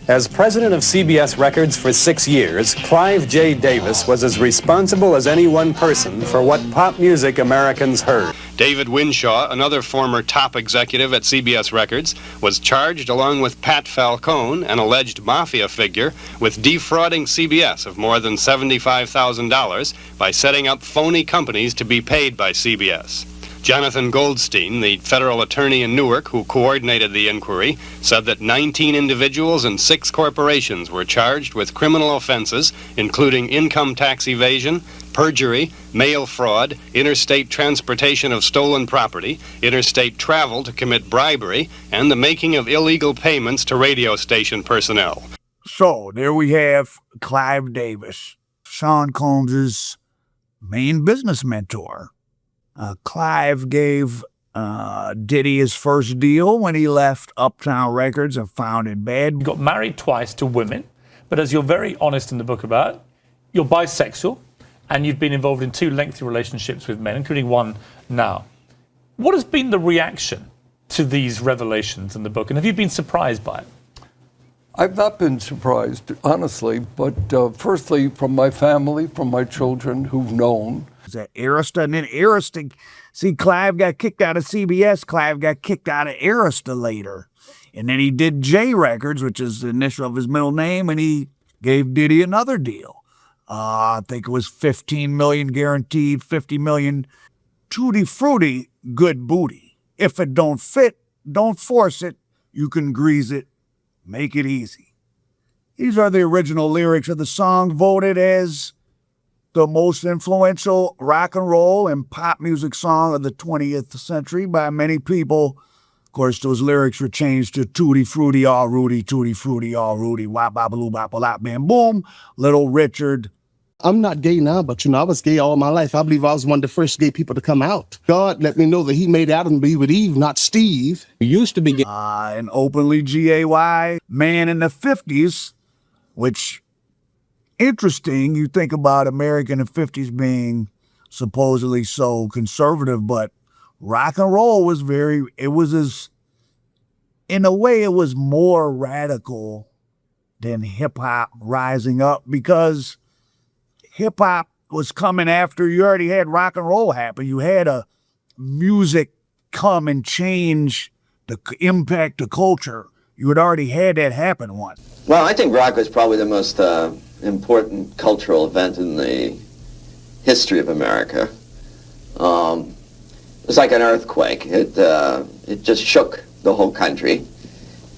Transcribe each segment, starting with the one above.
As president of CBS Records for 6 years, Clive J. Davis was as responsible as any one person for what pop music Americans heard. David Winshaw, another former top executive at CBS Records, was charged along with Pat Falcone, an alleged Mafia figure, with defrauding CBS of more than $75,000 by setting up phony companies to be paid by CBS. Jonathan Goldstein, the federal attorney in Newark who coordinated the inquiry, said that 19 individuals and 6 corporations were charged with criminal offenses, including income tax evasion, perjury, mail fraud, interstate transportation of stolen property, interstate travel to commit bribery, and the making of illegal payments to radio station personnel. So there we have Clive Davis, Sean Combs' main business mentor. Clive gave Diddy his first deal when he left Uptown Records and founded Bad. You got married twice to women, but as you're very honest in the book about, you're bisexual, and you've been involved in 2 lengthy relationships with men, including one now. What has been the reaction to these revelations in the book, and have you been surprised by it? I've not been surprised, honestly, but firstly, from my family, from my children who've known. At Arista, and then Arista, see, Clive got kicked out of CBS, Clive got kicked out of Arista later. And then he did J Records, which is the initial of his middle name, and he gave Diddy another deal. I think it was $15 million guaranteed, $50 million. Tutti frutti, good booty. If it don't fit, don't force it. You can grease it. Make it easy. These are the original lyrics of the song, voted as the most influential rock and roll and pop music song of the 20th century by many people. Of course, those lyrics were changed to Tutti Frutti, all Rudy, Tutti Frutti, all Rudy, wop, bop, baloo, bop, bop, bam, boom, Little Richard. I'm not gay now, but, I was gay all my life. I believe I was one of the first gay people to come out. God let me know that he made Adam be with Eve, not Steve. He used to be gay. An openly gay man in the 50s, which... interesting, you think about America in the 50s being supposedly so conservative, but rock and roll was in a way, it was more radical than hip-hop rising up, because hip-hop was coming after you already had rock and roll happen. You had a music come and change the impact of culture. You had already had that happen once. Well, I think rock was probably the most important cultural event in the history of America. It was like an earthquake. It just shook the whole country,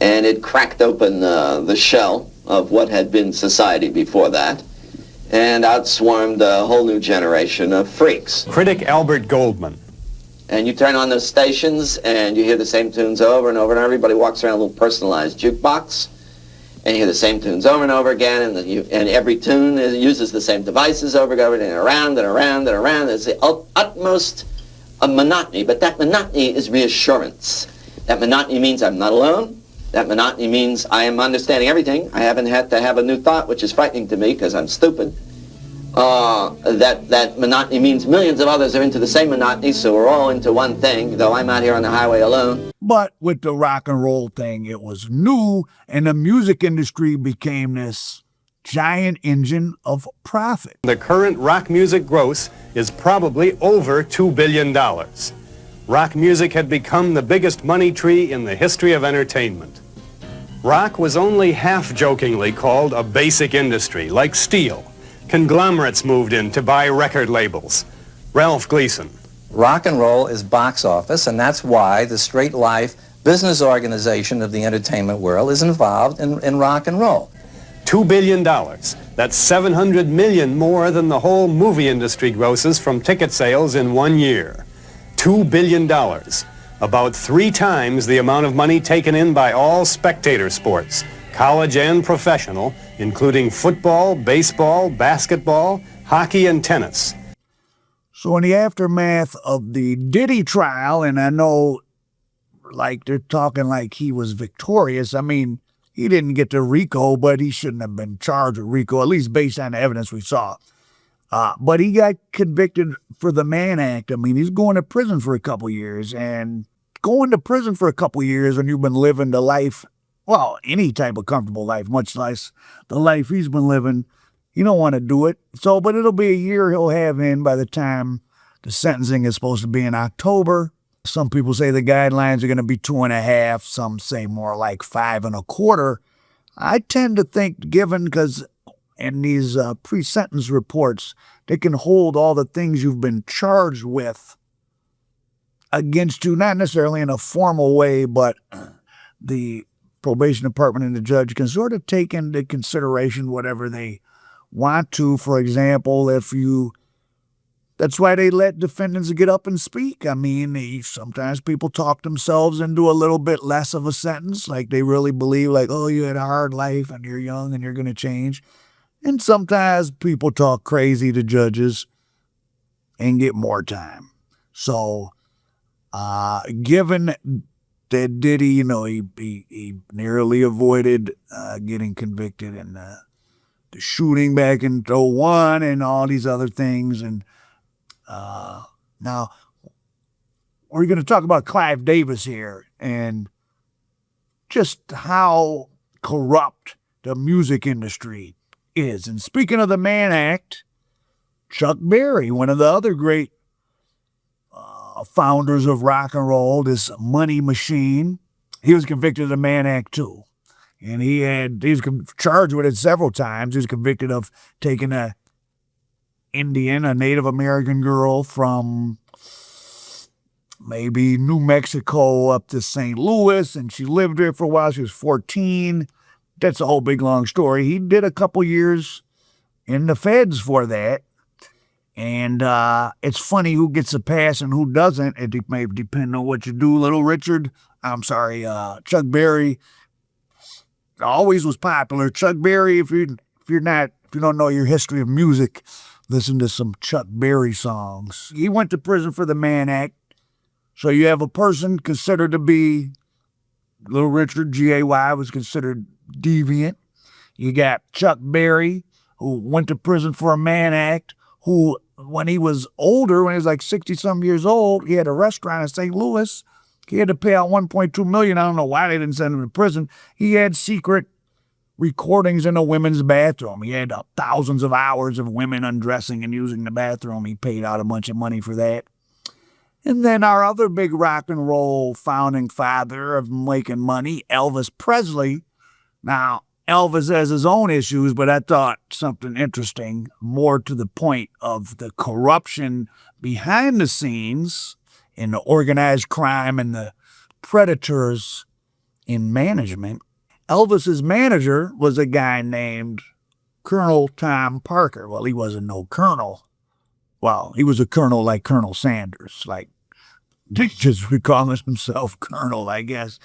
and it cracked open the shell of what had been society before that, and outswarmed a whole new generation of freaks. Critic Albert Goldman. And you turn on those stations, and you hear the same tunes over and over, and everybody walks around a little personalized jukebox, and you hear the same tunes over and over again, and every tune uses the same devices over and over, and around and around and around. There's the utmost of monotony, but that monotony is reassurance. That monotony means I'm not alone. That monotony means I am understanding everything. I haven't had to have a new thought, which is frightening to me because I'm stupid. That monotony means millions of others are into the same monotony, so we're all into one thing, though I'm out here on the highway alone. But with the rock and roll thing, it was new, and the music industry became this giant engine of profit. The current rock music gross is probably over $2 billion. Rock music had become the biggest money tree in the history of entertainment. Rock was only half-jokingly called a basic industry, like steel. Conglomerates moved in to buy record labels. Ralph Gleason. Rock and roll is box office, and that's why the straight life business organization of the entertainment world is involved in rock and roll. $2 billion. That's $700 million more than the whole movie industry grosses from ticket sales in 1 year. $2 billion. About 3 times the amount of money taken in by all spectator sports, college and professional, including football, baseball, basketball, hockey, and tennis. So in the aftermath of the Diddy trial, and I know, like, they're talking like he was victorious. I mean, he didn't get the RICO, but he shouldn't have been charged with RICO, at least based on the evidence we saw. But he got convicted for the Mann Act. I mean, he's going to prison for a couple years, and going to prison for a couple years when you've been living the life well, any type of comfortable life, much less the life he's been living. You don't want to do it. So, but it'll be a year he'll have in by the time the sentencing is supposed to be in October. Some people say the guidelines are going to be 2.5. Some say more like 5.25. I tend to think, given, because in these pre-sentence reports, they can hold all the things you've been charged with against you, not necessarily in a formal way, but the probation department and the judge can sort of take into consideration whatever they want to. For example, that's why they let defendants get up and speak. I mean, sometimes people talk themselves into a little bit less of a sentence, like they really believe, like, oh, you had a hard life and you're young and you're going to change. And sometimes people talk crazy to judges and get more time. So, given that Diddy, he nearly avoided getting convicted in the shooting back in 2001 and all these other things. And now we're going to talk about Clive Davis here and just how corrupt the music industry is. And speaking of the Mann Act, Chuck Berry, one of the other great founders of rock and roll, this money machine, he was convicted of the Mann Act too. And he was charged with it several times. He was convicted of taking a Native American girl from maybe New Mexico up to St. Louis, and she lived there for a while. She was 14. That's a whole big long story. He did a couple years in the feds for that. And it's funny who gets a pass and who doesn't. It may depend on what you do. Chuck Berry always was popular. Chuck Berry, if you don't know your history of music, listen to some Chuck Berry songs. He went to prison for the Mann Act. So you have a person considered to be Little Richard, Gay, was considered deviant. You got Chuck Berry, who went to prison for a Mann Act, who, when he was older, when he was like 60-some years old, he had a restaurant in St. Louis. He had to pay out $1.2 million. I don't know why they didn't send him to prison. He had secret recordings in a women's bathroom. He had thousands of hours of women undressing and using the bathroom. He paid out a bunch of money for that. And then our other big rock and roll founding father of making money, Elvis Presley. Now, Elvis has his own issues, but I thought something interesting, more to the point of the corruption behind the scenes in the organized crime and the predators in management. Elvis's manager was a guy named Colonel Tom Parker. Well, he wasn't no colonel. Well, he was a colonel like Colonel Sanders, like Dick just would call himself Colonel, I guess.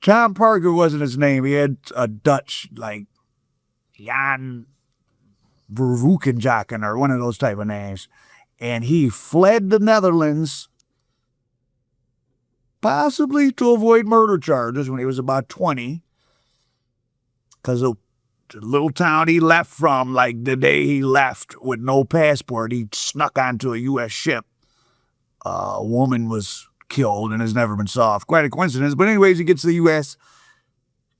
Tom Parker wasn't his name. He had a Dutch, like Jan Verwoekenjakken or one of those type of names. And he fled the Netherlands, possibly to avoid murder charges when he was about 20. Because the little town he left from, like the day he left with no passport, he snuck onto a U.S. ship. A woman was killed and has never been solved. Quite a coincidence. But anyways, he gets to the U.S.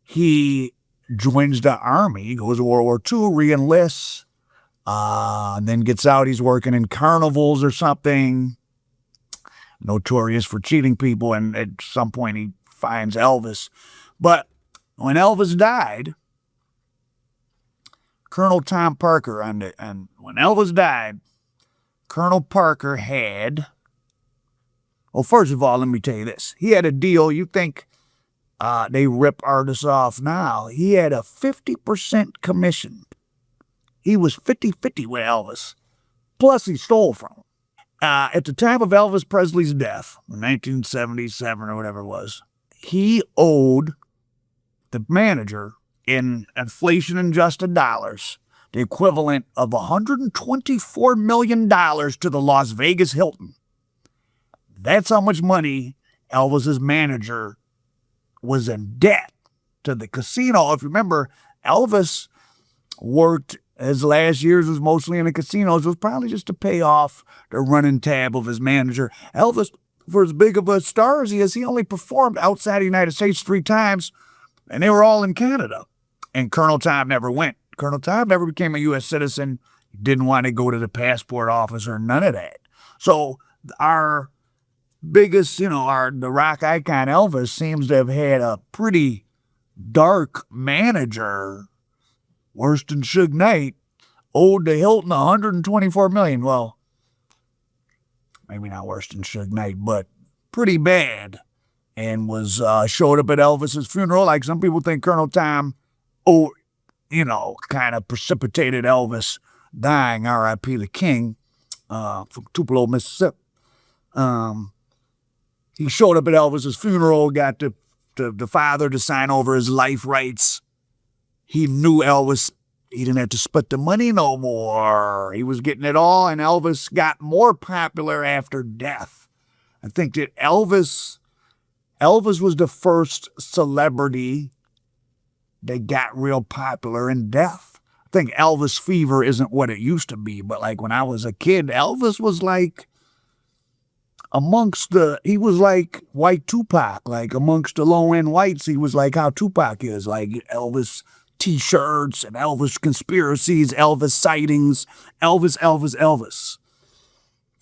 He joins the army. He goes to World War II, re-enlists, and then gets out. He's working in carnivals or something. Notorious for cheating people. And at some point, he finds Elvis. But when Elvis died, Colonel Tom Parker, and when Elvis died, Colonel Parker had... Well, first of all, let me tell you this. He had a deal. You think they rip artists off now. He had a 50% commission. He was 50-50 with Elvis. Plus, he stole from him. At the time of Elvis Presley's death, in 1977 or whatever it was, he owed the manager, in inflation-adjusted dollars, the equivalent of $124 million to the Las Vegas Hilton. That's how much money Elvis's manager was in debt to the casino. If you remember, Elvis worked, his last years was mostly in the casinos. It was probably just to pay off the running tab of his manager. Elvis, for as big of a star as he is, he only performed outside the United States 3 times. And they were all in Canada. And Colonel Tom never went. Colonel Tom never became a U.S. citizen. He didn't want to go to the passport office or none of that. So our biggest, the rock icon Elvis seems to have had a pretty dark manager, worse than Suge Knight, owed to Hilton $124 million. Well, maybe not worse than Suge Knight, but pretty bad. And was showed up at Elvis's funeral. Like some people think Colonel Tom, kind of precipitated Elvis dying, R.I.P. the King, from Tupelo, Mississippi. He showed up at Elvis's funeral, got the father to sign over his life rights. He knew Elvis, he didn't have to split the money no more. He was getting it all, and Elvis got more popular after death. I think that Elvis was the first celebrity that got real popular in death. I think Elvis fever isn't what it used to be, but like when I was a kid, Elvis was like he was like white Tupac, like amongst the low-end whites, he was like how Tupac is, like Elvis t-shirts and Elvis conspiracies, Elvis sightings, Elvis.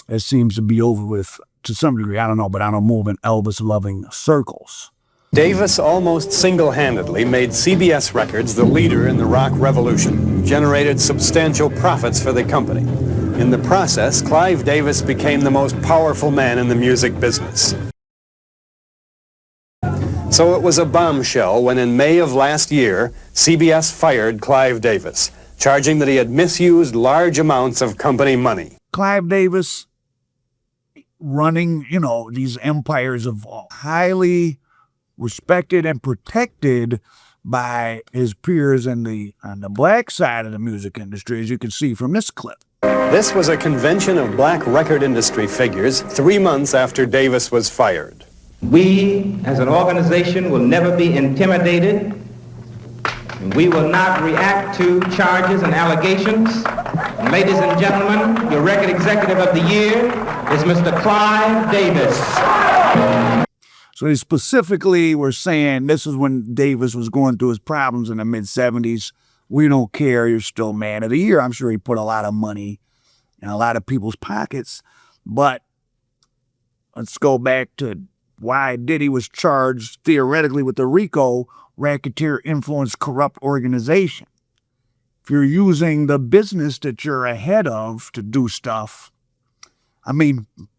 It seems to be over with to some degree, I don't know, but I don't move in Elvis-loving circles. Davis almost single-handedly made CBS Records the leader in the rock revolution, generated substantial profits for the company. In the process, Clive Davis became the most powerful man in the music business. So it was a bombshell when in May of last year, CBS fired Clive Davis, charging that he had misused large amounts of company money. Clive Davis running, these empires of highly respected and protected by his peers on the black side of the music industry, as you can see from this clip. This was a convention of black record industry figures 3 months after Davis was fired. We, as an organization, will never be intimidated. We will not react to charges and allegations. And ladies and gentlemen, your record executive of the year is Mr. Clive Davis. So they specifically were saying this is when Davis was going through his problems in the mid-'70s. We don't care, you're still man of the year. I'm sure he put a lot of money in a lot of people's pockets. But let's go back to why Diddy was charged theoretically with the RICO, Racketeer Influenced Corrupt Organization. If you're using the business that you're ahead of to do stuff,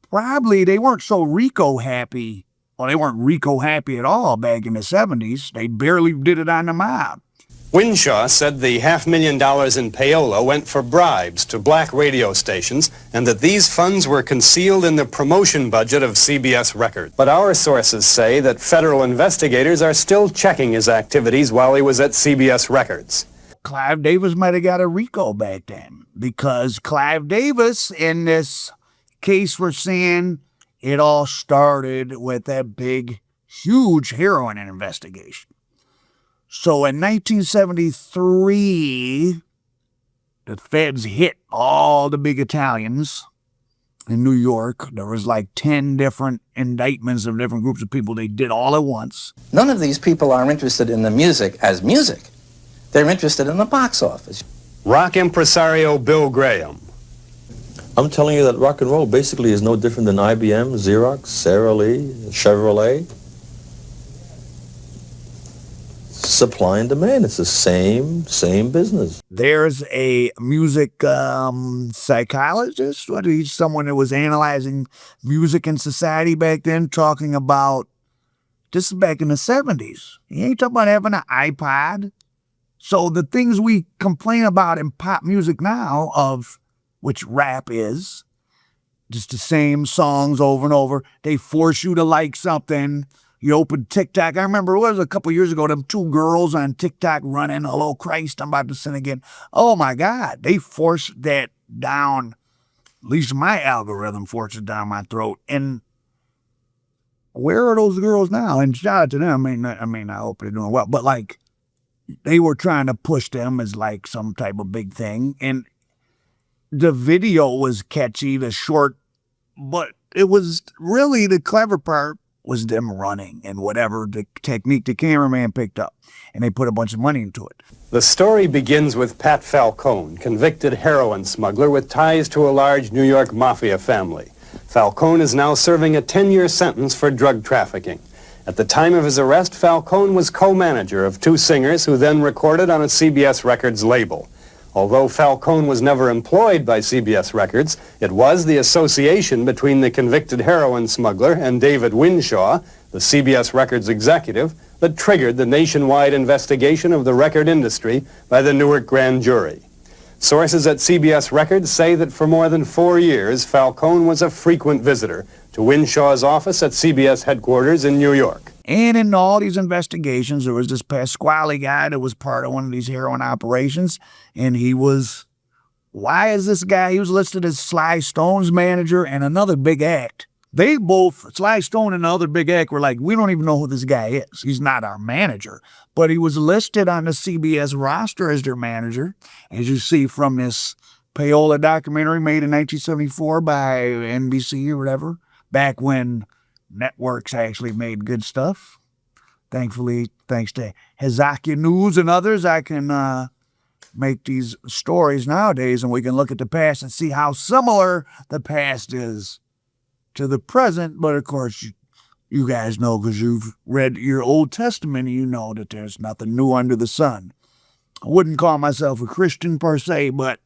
probably they weren't so RICO happy. Well, they weren't RICO happy at all back in the 70s. They barely did it on the mob. Winshaw said the $500,000 in Payola went for bribes to black radio stations and that these funds were concealed in the promotion budget of CBS Records. But our sources say that federal investigators are still checking his activities while he was at CBS Records. Clive Davis might have got a RICO back then because Clive Davis, in this case we're seeing, it all started with that big, huge heroin investigation. So in 1973, the feds hit all the big Italians in New York. There was like 10 different indictments of different groups of people they did all at once. None of these people are interested in the music as music. They're interested in the box office. Rock impresario Bill Graham. I'm telling you that rock and roll basically is no different than IBM, Xerox, Sara Lee, Chevrolet. Supply and demand. It's the same business. There's a music psychologist, someone that was analyzing music and society back then, talking about, this is back in the 70s. He ain't talking about having an iPod. So the things we complain about in pop music now, of which rap is, just the same songs over and over. They force you to like something. You open TikTok. I remember it was a couple years ago, them 2 girls on TikTok running, "Hello Christ, I'm about to sin again." Oh my God, they forced that down. At least my algorithm forced it down my throat. And where are those girls now? And shout out to them. I hope they're doing well. But like, they were trying to push them as like some type of big thing. And the video was catchy, the short, but it was really the clever part was them running and whatever the technique the cameraman picked up. And they put a bunch of money into it. The story begins with Pat Falcone, convicted heroin smuggler with ties to a large New York Mafia family. Falcone is now serving a 10-year sentence for drug trafficking. At the time of his arrest, Falcone was co-manager of two singers who then recorded on a CBS Records label. Although Falcone was never employed by CBS Records, it was the association between the convicted heroin smuggler and David Winshaw, the CBS Records executive, that triggered the nationwide investigation of the record industry by the Newark grand jury. Sources at CBS Records say that for more than 4 years, Falcone was a frequent visitor to Winshaw's office at CBS headquarters in New York. And in all these investigations, there was this Pasquale guy that was part of one of these heroin operations, and he was, why is this guy, he was listed as Sly Stone's manager and another big act. They both, Sly Stone and the other big act, were like, we don't even know who this guy is. He's not our manager. But he was listed on the CBS roster as their manager, as you see from this Payola documentary made in 1974 by NBC or whatever, back when networks actually made good stuff. Thankfully, thanks to Hezekiah News and others, I can make these stories nowadays, and we can look at the past and see how similar the past is to the present. But of course, you guys know, because you've read your Old Testament, you know that there's nothing new under the sun. I wouldn't call myself a Christian per se, but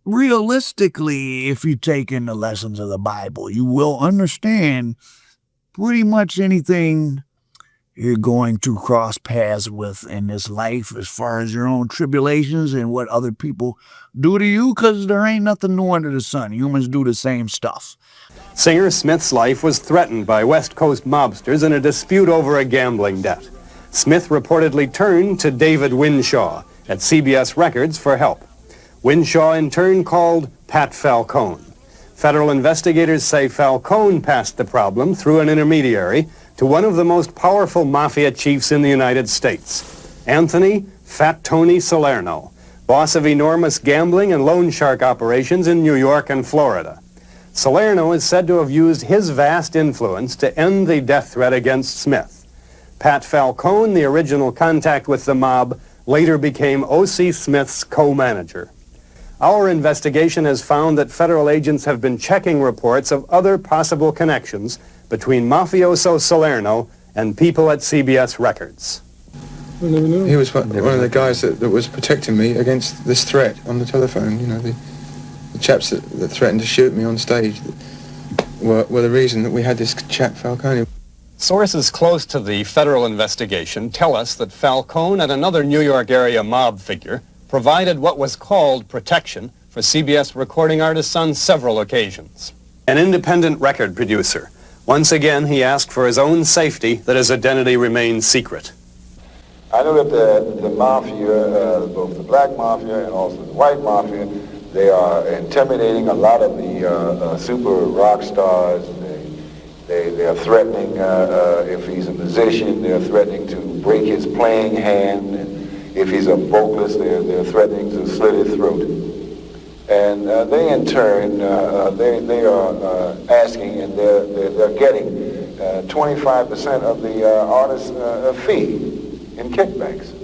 realistically, if you take in the lessons of the Bible, you will understand pretty much anything you're going to cross paths with in this life as far as your own tribulations and what other people do to you, because there ain't nothing new under the sun. Humans do the same stuff. Singer Smith's life was threatened by West Coast mobsters in a dispute over a gambling debt. Smith reportedly turned to David Winshaw at CBS Records for help. Winshaw in turn called Pat Falcone. Federal investigators say Falcone passed the problem through an intermediary to one of the most powerful mafia chiefs in the United States, Anthony Fat Tony Salerno, boss of enormous gambling and loan shark operations in New York and Florida. Salerno is said to have used his vast influence to end the death threat against Smith. Pat Falcone, the original contact with the mob, later became O.C. Smith's co-manager. Our investigation has found that federal agents have been checking reports of other possible connections between mafioso Salerno and people at CBS Records. He was one of the guys that was protecting me against this threat on the telephone. You know, the chaps that threatened to shoot me on stage were the reason that we had this chap Falcone. Sources close to the federal investigation tell us that Falcone and another New York area mob figure provided what was called protection for CBS recording artists on several occasions. An independent record producer. Once again, he asked for his own safety that his identity remained secret. I know that the mafia, both the black mafia and also the white mafia, they are intimidating a lot of the super rock stars. They are threatening, if he's a musician, they're threatening to break his playing hand. And if he's a vocalist, they're threatening to slit his throat. And they in turn, they are asking, and they're getting 25% of the artist's fee in kickbacks.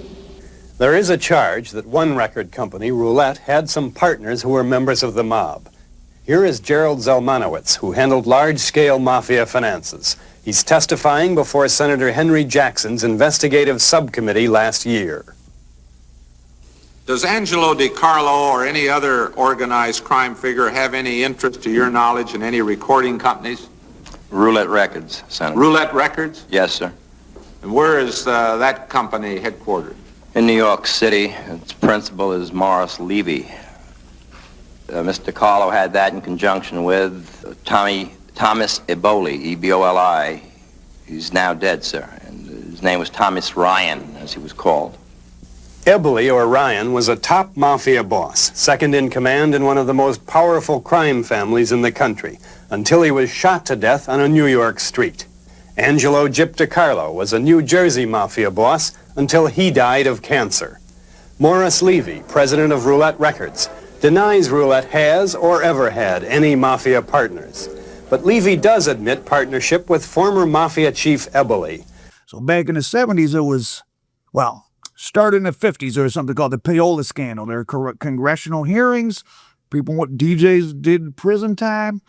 There is a charge that one record company, Roulette, had some partners who were members of the mob. Here is Gerald Zelmanowitz, who handled large-scale mafia finances. He's testifying before Senator Henry Jackson's investigative subcommittee last year. Does Angelo DiCarlo or any other organized crime figure have any interest, to your knowledge, in any recording companies? Roulette Records, Senator. Roulette Records? Yes, sir. And where is that company headquartered? In New York City. Its principal is Morris Levy. Mr. DiCarlo had that in conjunction with Thomas Eboli, E-B-O-L-I. He's now dead, sir. And his name was Thomas Ryan, as he was called. Eboli, or Ryan, was a top mafia boss, second in command in one of the most powerful crime families in the country, until he was shot to death on a New York street. Angelo Gyp DiCarlo was a New Jersey mafia boss until he died of cancer. Morris Levy, president of Roulette Records, denies Roulette has or ever had any mafia partners. But Levy does admit partnership with former Mafia chief Eboli. So back in the 70s, it was, well, started in the 50s, there was something called the Payola scandal. There were congressional hearings, people, what DJs did prison time.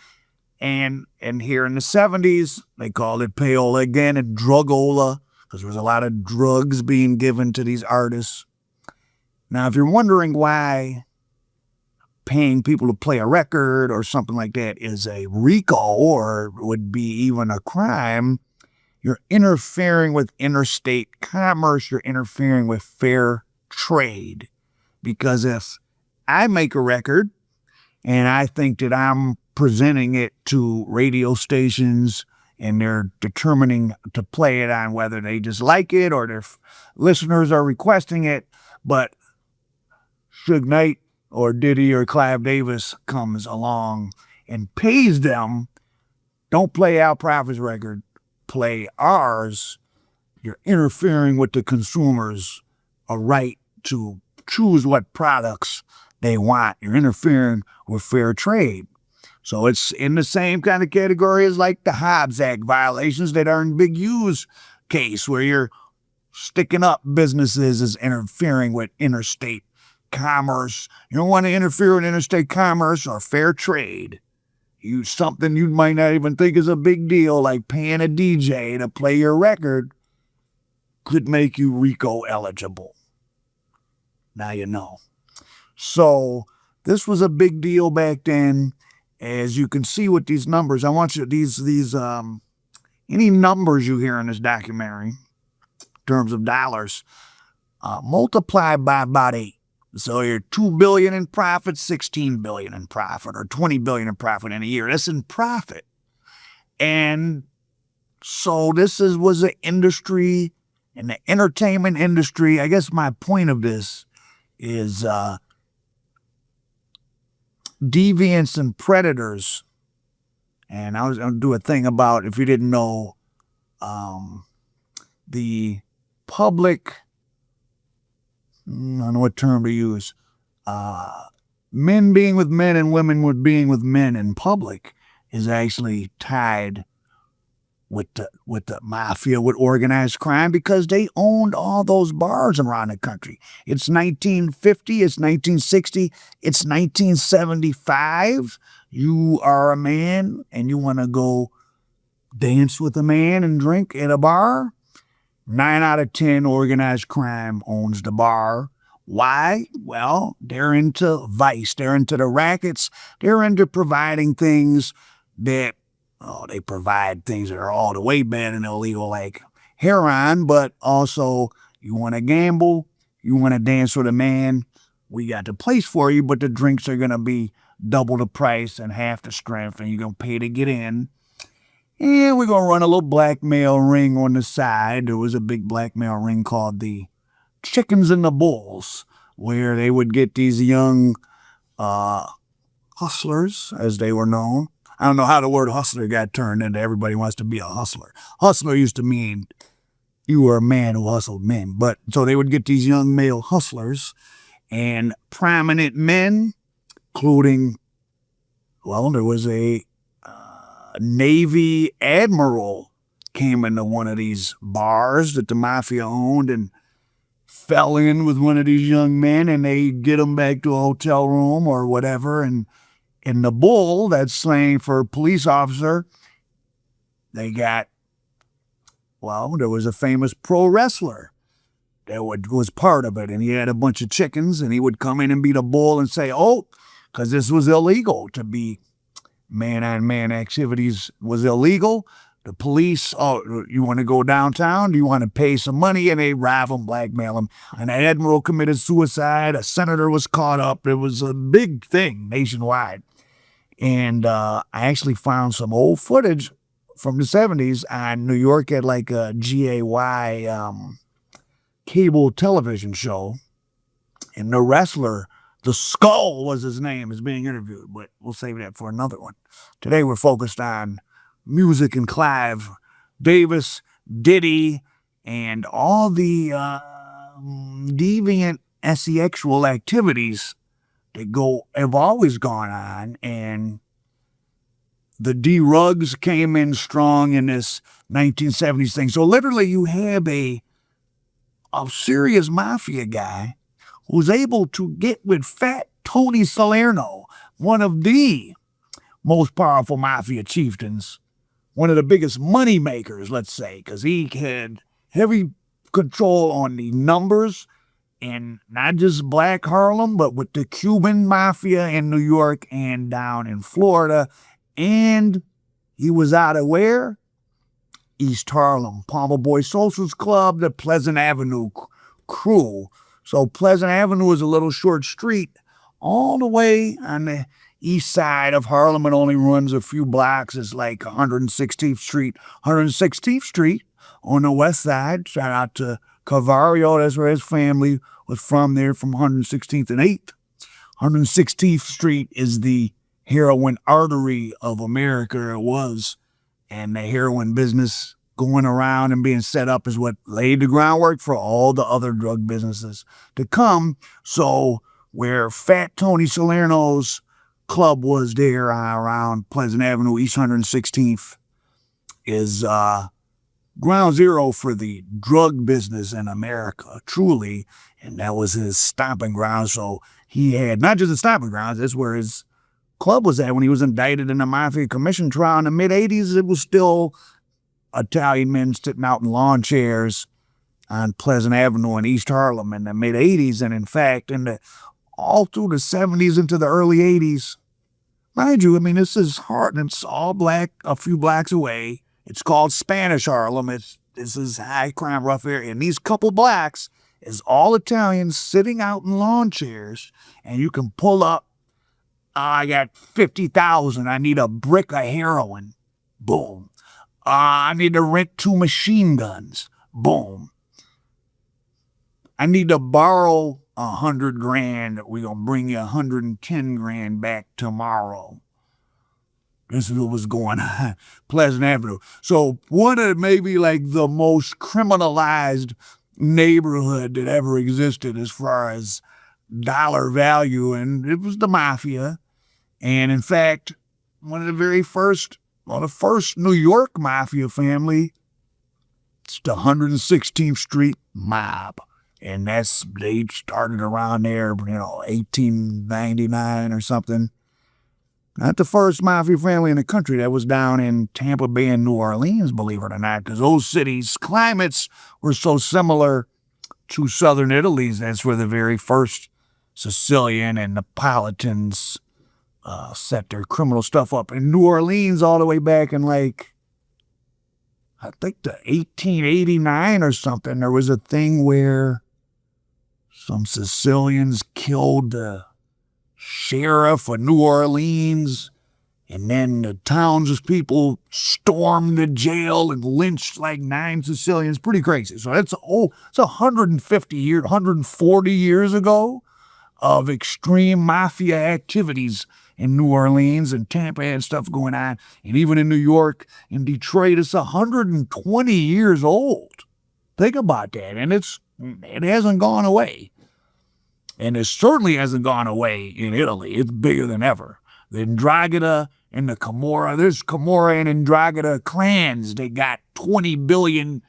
And here in the 70s, they called it Payola again and drugola, because there was a lot of drugs being given to these artists. Now, if you're wondering why paying people to play a record or something like that is a RICO or would be even a crime, you're interfering with interstate commerce, you're interfering with fair trade. Because if I make a record and I think that I'm presenting it to radio stations and they're determining to play it on whether they just like it or their listeners are requesting it, but Suge Knight or Diddy or Clive Davis comes along and pays them, don't play Al Prophet's record, play ours, you're interfering with the consumers' a right to choose what products they want. You're interfering with fair trade. So it's in the same kind of category as like the Hobbs Act violations that are in Big U's case, where you're sticking up businesses as interfering with interstate commerce. You don't want to interfere with interstate commerce or fair trade. Something you might not even think is a big deal, like paying a DJ to play your record, could make you RICO eligible. Now you know. So this was a big deal back then. As you can see with these numbers, I want you, any numbers you hear in this documentary, in terms of dollars, multiply by about 8. So you're $2 billion in profit, $16 billion in profit, or $20 billion in profit in a year. That's in profit. And so this was an industry, in the entertainment industry. I guess my point of this is deviants and predators. And I was going to do a thing about, if you didn't know, the public, I don't know what term to use, men being with men and women being with men in public is actually tied with the mafia, with organized crime, because they owned all those bars around the country. It's 1950, it's 1960, it's 1975. You are a man and you want to go dance with a man and drink at a bar. 9 out of 10 organized crime owns the bar. Why? Well, they're into vice. They're into the rackets. They're into providing things that, they provide things that are all the way bad and illegal, like heroin, but also you want to gamble, you want to dance with a man, we got the place for you, but the drinks are going to be double the price and half the strength, and you're going to pay to get in. And we're going to run a little blackmail ring on the side. There was a big blackmail ring called the Chickens and the Bulls, where they would get these young hustlers, as they were known. I don't know how the word hustler got turned into everybody wants to be a hustler. Hustler used to mean you were a man who hustled men. But so they would get these young male hustlers and prominent men, including, well, there was a Navy admiral came into one of these bars that the mafia owned and fell in with one of these young men, and they get them back to a hotel room or whatever. And in the bull, that's slang for police officer, they got, well, there was a famous pro wrestler that was part of it, and he had a bunch of chickens, and he would come in and be the bull and say, because this was illegal to be man-on-man activities was illegal. The police, you want to go downtown? Do you want to pay some money? And they rob them, blackmail them. An admiral committed suicide. A senator was caught up. It was a big thing nationwide. And I actually found some old footage from the 70s on New York at like a GAY cable television show. And the wrestler, The Skull was his name, is being interviewed, but we'll save that for another one. Today we're focused on music and Clive Davis, Diddy, and all the deviant sexual activities that have always gone on. And The D-Rugs came in strong in this 1970s thing. So literally you have a serious mafia guy who's able to get with Fat Tony Salerno, one of the most powerful mafia chieftains, one of the biggest money makers, let's say, because he had heavy control on the numbers in not just Black Harlem, but with the Cuban mafia in New York and down in Florida. And he was out of where? East Harlem, Palmer Boy Socials Club, the Pleasant Avenue crew. So Pleasant Avenue is a little short street all the way on the east side of Harlem. It only runs a few blocks. It's like 116th Street. 116th Street on the west side. Shout out to Cavario. That's where his family was from there, from 116th and 8th. 116th Street is the heroin artery of America. It was. And the heroin business going around and being set up is what laid the groundwork for all the other drug businesses to come. So where Fat Tony Salerno's club was there around Pleasant Avenue, East 116th, is ground zero for the drug business in America, truly. And that was his stomping ground. So he had not just a stomping ground, that's where his club was at when he was indicted in the Mafia Commission trial in the mid-'80s. It was still Italian men sitting out in lawn chairs on Pleasant Avenue in East Harlem in the mid-'80s. And in fact, all through the 70s into the early 80s, mind you, I mean, this is hard, and it's all black, a few blocks away. It's called Spanish Harlem. This is high crime, rough area. And these couple blocks is all Italians sitting out in lawn chairs, and you can pull up, I got 50,000. I need a brick of heroin. Boom. I need to rent 2 machine guns. Boom. I need to borrow 100 grand. We're going to bring you 110 grand back tomorrow. This is what was going on. Pleasant Avenue. So one of maybe like the most criminalized neighborhood that ever existed as far as dollar value. And it was the mafia. And in fact, one of the first New York mafia family, it's the 116th Street Mob. And they started around there, 1899 or something. Not the first mafia family in the country. That was down in Tampa Bay and New Orleans, believe it or not, because those cities' climates were so similar to southern Italy's. That's where the very first Sicilian and Neapolitans set their criminal stuff up. In New Orleans, all the way back in I think the 1889 or something, there was a thing where some Sicilians killed the sheriff of New Orleans, and then the townspeople stormed the jail and lynched like 9 Sicilians. Pretty crazy. So it's 140 years ago of extreme mafia activities in New Orleans, and Tampa had stuff going on. And even in New York and Detroit, it's 120 years old. Think about that. And it hasn't gone away. And it certainly hasn't gone away in Italy. It's bigger than ever. The Ndrangheta and the Camorra, there's Camorra and Ndrangheta clans. They got 20 billion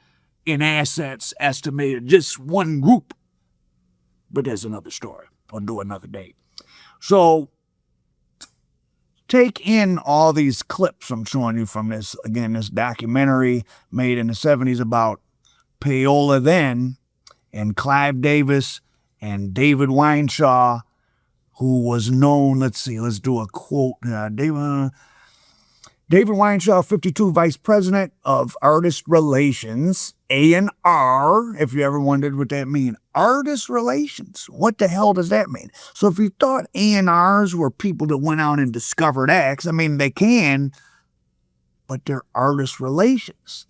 in assets estimated, just one group. But that's another story. I'll do another day. So take in all these clips I'm showing you from this documentary made in the 70s about Payola then, and Clive Davis and David Wineshaw, who was known, let's do a quote. David Wineshaw, 52, Vice President of Artist Relations, A&R, if you ever wondered what that means. Artist Relations, what the hell does that mean? So if you thought A&Rs were people that went out and discovered acts, I mean, they can, but they're artist relations.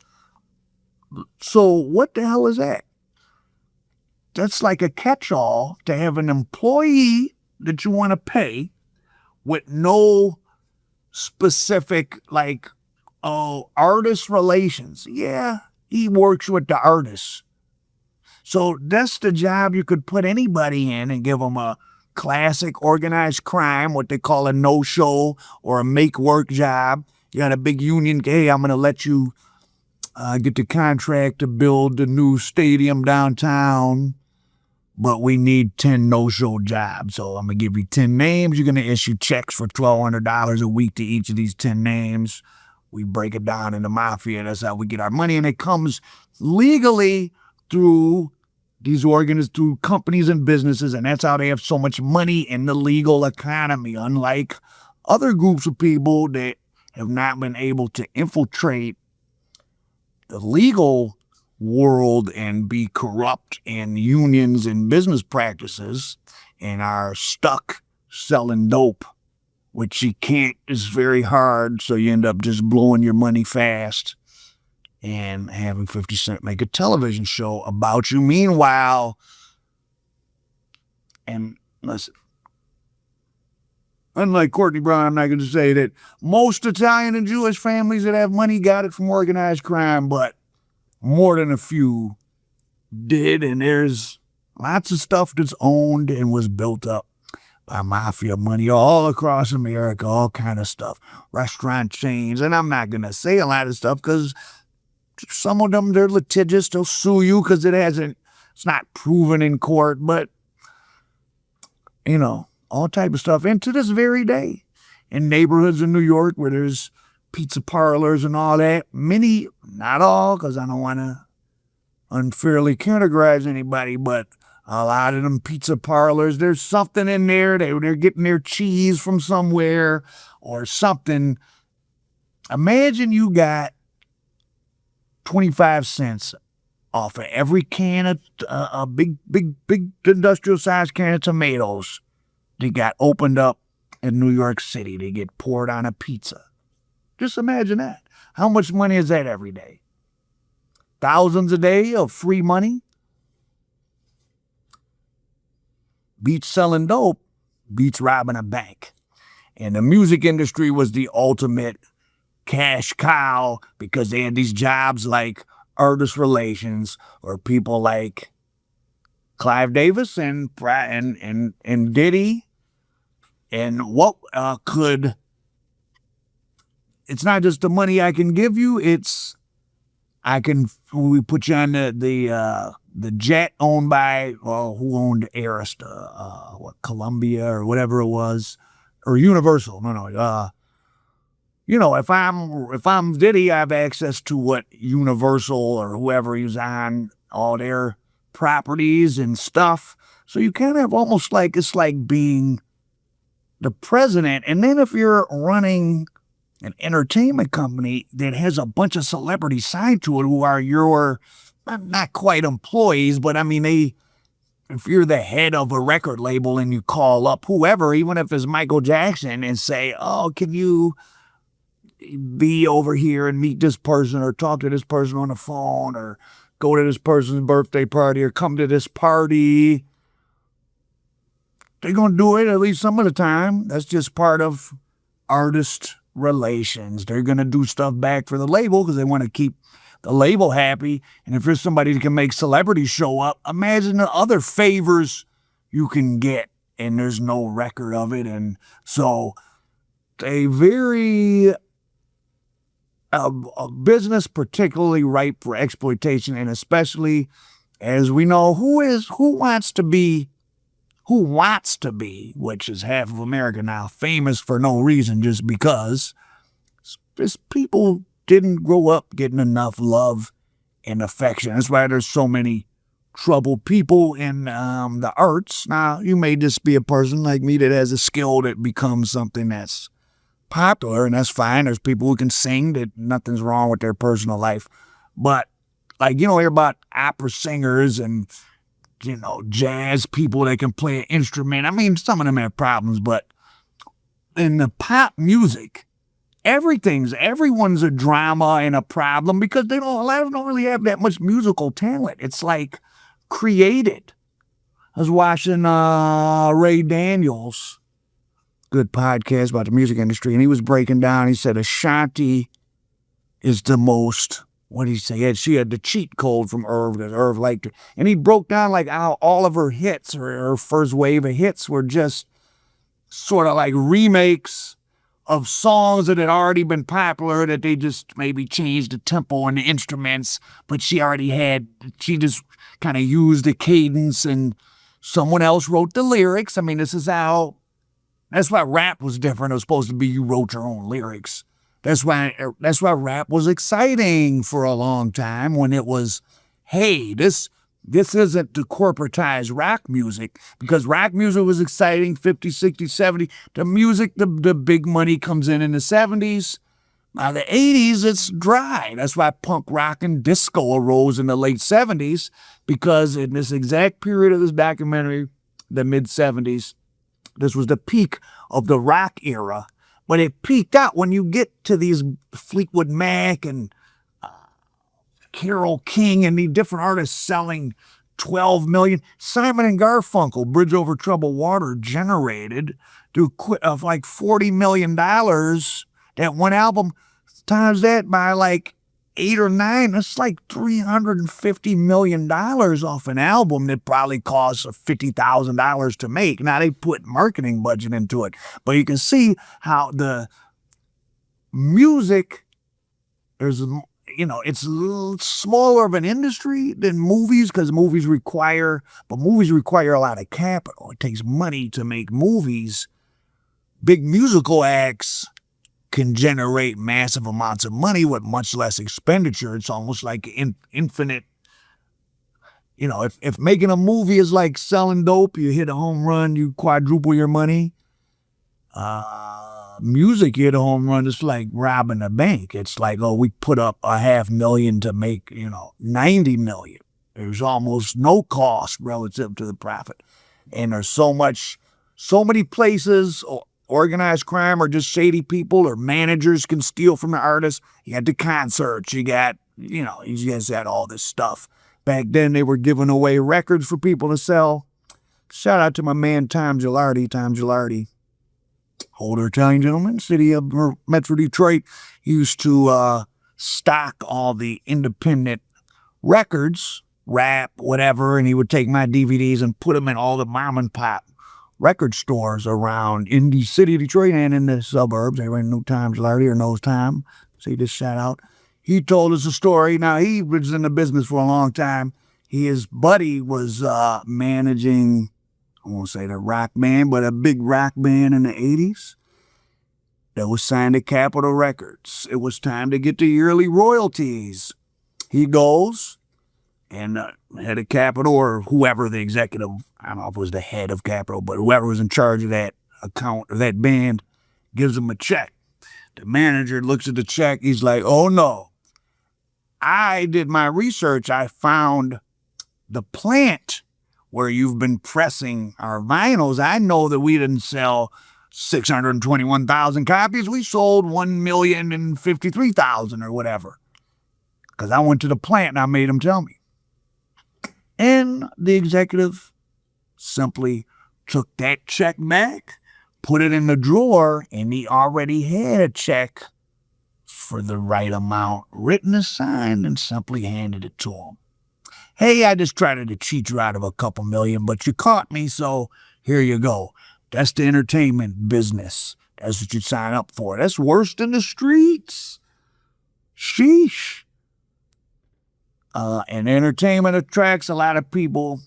So what the hell is that? That's like a catch-all to have an employee that you want to pay with no specific, artist relations. Yeah, he works with the artists. So that's the job you could put anybody in and give them a classic organized crime, what they call a no-show or a make-work job, You got a big union, hey, I'm going to let you get the contract to build the new stadium downtown, but we need 10 no-show jobs. So I'm going to give you 10 names. You're going to issue checks for $1,200 a week to each of these 10 names. We break it down in the Mafia. That's how we get our money. And it comes legally through these through companies and businesses. And that's how they have so much money in the legal economy, unlike other groups of people that have not been able to infiltrate the legal world and be corrupt in unions and business practices and are stuck selling dope, which you can't, is very hard. So you end up just blowing your money fast and having 50 Cent make a television show about you. Meanwhile, and listen, unlike Courtney Brown, I'm not going to say that most Italian and Jewish families that have money got it from organized crime, but more than a few did. And there's lots of stuff that's owned and was built up by mafia money all across America, all kind of stuff, restaurant chains. And I'm not going to say a lot of stuff because some of them, they're litigious. They'll sue you because it's not proven in court, but, you know, all type of stuff. And to this very day, in neighborhoods in New York where there's pizza parlors and all that, many, not all, because I don't want to unfairly categorize anybody, but a lot of them pizza parlors, there's something in there. They're getting their cheese from somewhere or something. Imagine you got 25 cents off of every can of a big industrial sized can of tomatoes that got opened up in New York City. They get poured on a pizza. Just imagine that. How much money is that every day? Thousands a day of free money? Beats selling dope, beats robbing a bank. And the music industry was the ultimate cash cow because they had these jobs like artist relations or people like Clive Davis and Diddy. And what it's not just the money I can give you, we put you on the jet owned by, who owned Arista, Columbia or whatever it was, or Universal. If I'm Diddy, I have access to what Universal or whoever is on all their properties and stuff. So you kind of have almost like, it's like being the president. And then if you're running an entertainment company that has a bunch of celebrities signed to it who are your, not quite employees, but I mean, if you're the head of a record label and you call up whoever, even if it's Michael Jackson, and say, oh, can you be over here and meet this person or talk to this person on the phone or go to this person's birthday party or come to this party, they're going to do it at least some of the time. That's just part of artist relations. They're going to do stuff back for the label because they want to keep the label happy. And if there's somebody that can make celebrities show up, imagine the other favors you can get, and there's no record of it. And so a business particularly ripe for exploitation, and especially, as we know, who wants to be, which is half of America now, famous for no reason, just because people didn't grow up getting enough love and affection. That's why there's so many troubled people in the arts. Now, you may just be a person like me that has a skill that becomes something that's popular, and that's fine. There's people who can sing, that nothing's wrong with their personal life. But, like, hear about opera singers and, jazz people that can play an instrument. I mean, some of them have problems, but in the pop music, everyone's a drama and a problem because a lot of them don't really have that much musical talent. It's like created. I was watching Ray Daniels, good podcast about the music industry, and he was breaking down, he said Ashanti is the most, what did he say? She had the cheat code from Irv, because Irv liked her. And he broke down like how all of her hits, or her first wave of hits, were just sort of like remakes of songs that had already been popular that they just maybe changed the tempo and the instruments, but she just kind of used the cadence and someone else wrote the lyrics. I mean, that's why rap was different. It was supposed to be you wrote your own lyrics. That's why rap was exciting for a long time when it was, hey, this isn't the corporatized rock music, because rock music was exciting, 50, 60, 70. The music, the big money comes in the 70s. Now, the 80s, it's dry. That's why punk rock and disco arose in the late 70s, because in this exact period of this documentary, the mid-70s, this was the peak of the rock era. But it peaked out when you get to these Fleetwood Mac and Carole King and the different artists selling 12 million. Simon and Garfunkel, Bridge Over Troubled Water, generated of like $40 million. That one album, times that by like 8 or 9, that's like $350 million off an album that probably costs $50,000 to make. Now, they put marketing budget into it, but you can see how the music, it's a little smaller of an industry than movies, because movies require a lot of capital. It takes money to make movies. Big musical acts can generate massive amounts of money with much less expenditure. It's almost like infinite. If making a movie is like selling dope, you hit a home run, you quadruple your money. Music, you hit a home run, it's like robbing a bank. It's like, we put up $500,000 to make, 90 million. There's almost no cost relative to the profit. And there's so many places, organized crime or just shady people or managers can steal from the artists. You had the concerts, you just had all this stuff. Back then, they were giving away records for people to sell. Shout out to my man, Tom Gilardi. Older Italian gentleman, city of Metro Detroit, used to stock all the independent records, rap, whatever, and he would take my DVDs and put them in all the mom and pop record stores around in the city of Detroit and in the suburbs. Everyone knew Tom Gilardi or knows Tom, so he just shout out. He told us a story. Now, he was in the business for a long time. His buddy was managing, I won't say the rock band, but a big rock band in the 80s that was signed to Capitol Records. It was time to get the yearly royalties. He goes, and head of Capitol, or whoever the executive, I don't know if it was the head of Capitol, but whoever was in charge of that account or that band, gives him a check. The manager looks at the check. He's like, oh no, I did my research. I found the plant where you've been pressing our vinyls. I know that we didn't sell 621,000 copies. We sold 1,053,000 or whatever. Because I went to the plant and I made them tell me. And the executive simply took that check back, put it in the drawer, and he already had a check for the right amount written and signed, and simply handed it to him. Hey, I just tried to cheat you out of a couple million, but you caught me, so here you go. That's the entertainment business. That's what you sign up for. That's worse than the streets. Sheesh. And entertainment attracts a lot of people.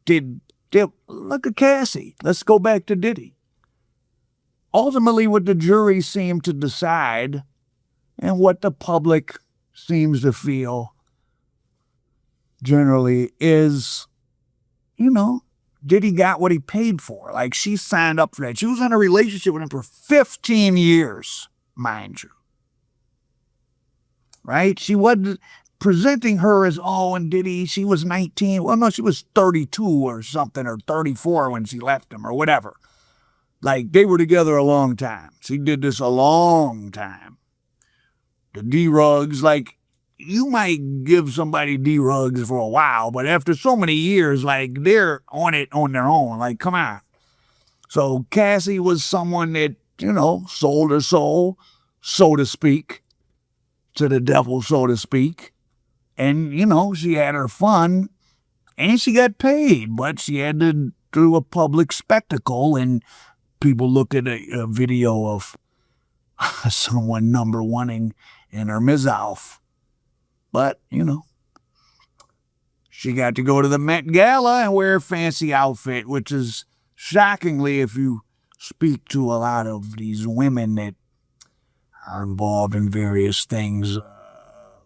Look at Cassie. Let's go back to Diddy. Ultimately, what the jury seemed to decide and what the public seems to feel generally is, Diddy got what he paid for. Like, she signed up for that. She was in a relationship with him for 15 years, mind you. Right? She wasn't presenting her as, and Diddy, she was 19. Well, no, she was 32 or something, or 34 when she left him or whatever. Like, they were together a long time. She did this a long time. The D-Rugs, like, you might give somebody D-Rugs for a while, but after so many years, like, they're on it on their own. Like, come on. So Cassie was someone that, sold her soul, so to speak, to the devil, so to speak. And, she had her fun, and she got paid, but she had to do a public spectacle, and people looked at a video of someone number oneing in her mizalf. But, you know, she got to go to the Met Gala and wear a fancy outfit, which is shockingly, if you speak to a lot of these women that are involved in various things,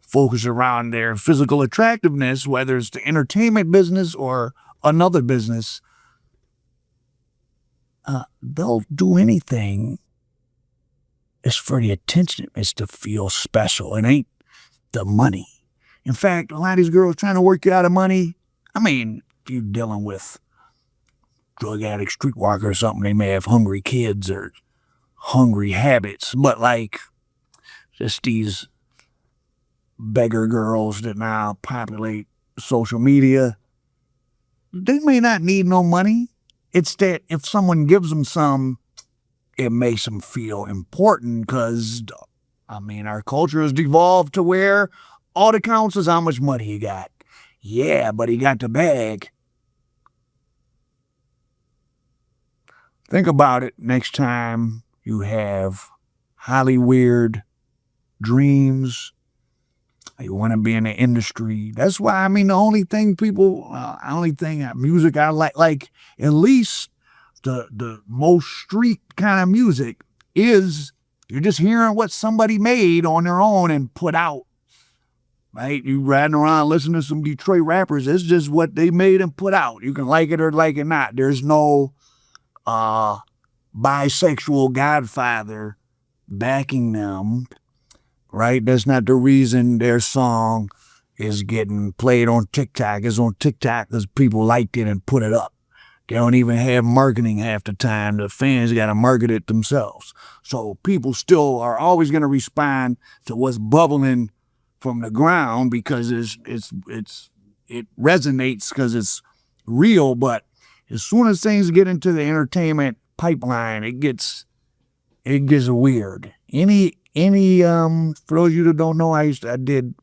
focus around their physical attractiveness, whether it's the entertainment business or another business, they'll do anything. It's for the attention. It's to feel special. It ain't the money. In fact, a lot of these girls trying to work you out of money. I mean, if you're dealing with drug addict, streetwalker or something, they may have hungry kids or hungry habits. But like just these beggar girls that now populate social media, they may not need no money. It's that if someone gives them some, it makes them feel important because, I mean, our culture has devolved to where all that counts is how much money you got. Yeah, but he got the bag. Think about it next time you have highly weird dreams. You want to be in the industry. That's why, I mean, the only thing music I like at least the most street kind of music is you're just hearing what somebody made on their own and put out. Right? You riding around listening to some Detroit rappers. It's just what they made and put out. You can like it or like it not. There's no bisexual godfather backing them. Right? That's not the reason their song is getting played on TikTok. It's on TikTok because people liked it and put it up. They don't even have marketing half the time. The fans got to market it themselves. So people still are always going to respond to what's bubbling from the ground because it resonates because it's real. But as soon as things get into the entertainment pipeline, it gets weird. Any for those of you that don't know, I did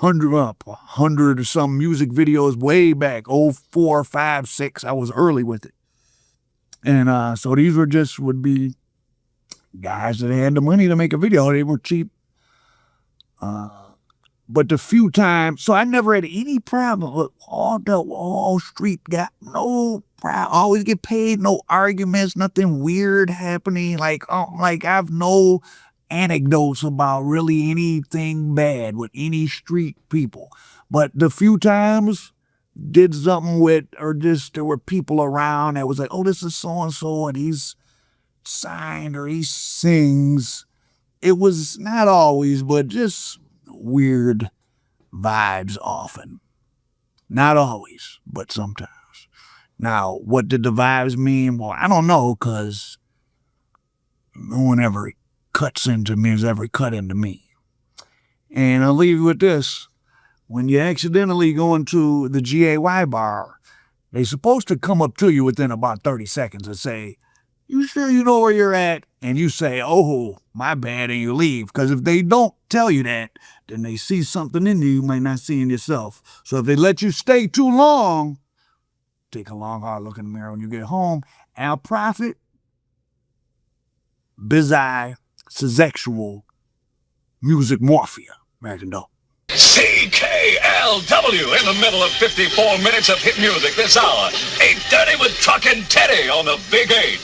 100 or some music videos way back, 04, 5, 6. I was early with it. And so these would be guys that had the money to make a video. They were cheap. But the few times, so I never had any problem with all street got no problem. Always get paid, no arguments, nothing weird happening. Like I've no anecdotes about really anything bad with any street people. But the few times did something with, or just there were people around that was like, oh, this is so-and-so and he's signed or he sings. It was not always, but just weird vibes often. Not always, but sometimes. Now, what did the vibes mean? Well, I don't know, because no one ever cuts into me, has ever cut into me. And I'll leave you with this. When you accidentally go into the GAY bar, they're supposed to come up to you within about 30 seconds and say, you sure you know where you're at? And you say, oh, my bad, and you leave. Because if they don't tell you that, then they see something in you might not see in yourself. So if they let you stay too long, take a long, hard look in the mirror when you get home. Our prophet, bizarre, sexual, music mafia. American dope. CKLW in the middle of 54 minutes of hit music this hour. 8:30 with Truck and Teddy on the Big 8.